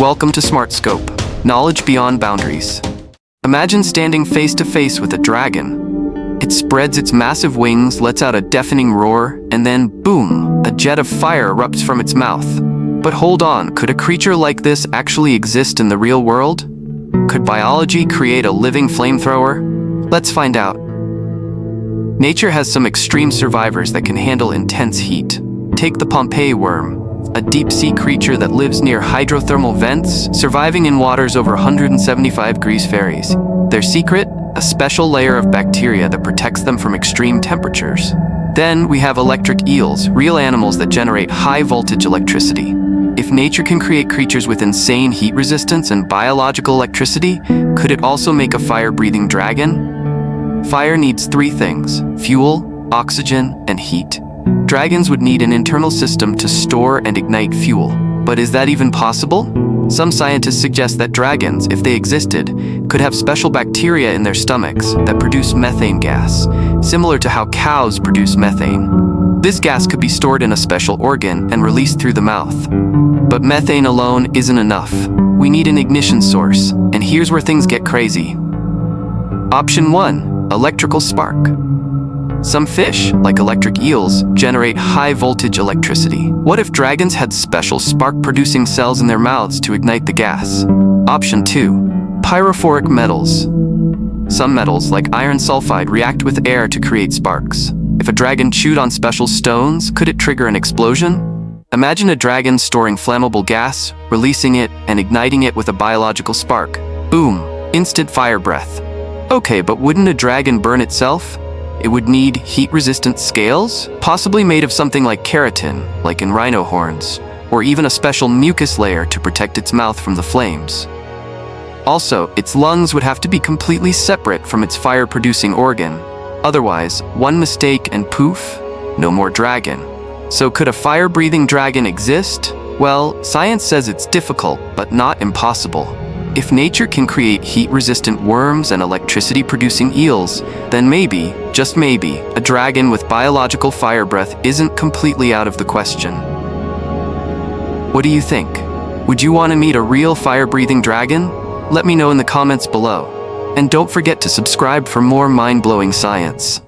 Welcome to SmartScope, knowledge beyond boundaries. Imagine standing face to face with a dragon. It spreads its massive wings, lets out a deafening roar, and then, boom, a jet of fire erupts from its mouth. But hold on, could a creature like this actually exist in the real world? Could biology create a living flamethrower? Let's find out. Nature has some extreme survivors that can handle intense heat. Take the Pompeii worm, a deep-sea creature that lives near hydrothermal vents, surviving in waters over 175 degrees Fahrenheit. Their secret? A special layer of bacteria that protects them from extreme temperatures. Then we have electric eels, real animals that generate high-voltage electricity. If nature can create creatures with insane heat resistance and biological electricity, could it also make a fire-breathing dragon? Fire needs three things: fuel, oxygen, and heat. Dragons would need an internal system to store and ignite fuel. But is that even possible? Some scientists suggest that dragons, if they existed, could have special bacteria in their stomachs that produce methane gas, similar to how cows produce methane. This gas could be stored in a special organ and released through the mouth. But methane alone isn't enough. We need an ignition source, and here's where things get crazy. Option 1. Electrical spark. Some fish, like electric eels, generate high-voltage electricity. What if dragons had special spark-producing cells in their mouths to ignite the gas? Option 2. Pyrophoric metals. Some metals, like iron sulfide, react with air to create sparks. If a dragon chewed on special stones, could it trigger an explosion? Imagine a dragon storing flammable gas, releasing it, and igniting it with a biological spark. Boom! Instant fire breath. Okay, but wouldn't a dragon burn itself? It would need heat-resistant scales, possibly made of something like keratin, like in rhino horns, or even a special mucus layer to protect its mouth from the flames. Also, its lungs would have to be completely separate from its fire-producing organ. Otherwise, one mistake and poof, no more dragon. So could a fire-breathing dragon exist? Well, science says it's difficult, but not impossible. If nature can create heat-resistant worms and electricity-producing eels, then maybe, just maybe, a dragon with biological fire breath isn't completely out of the question. What do you think? Would you want to meet a real fire-breathing dragon? Let me know in the comments below. And don't forget to subscribe for more mind-blowing science.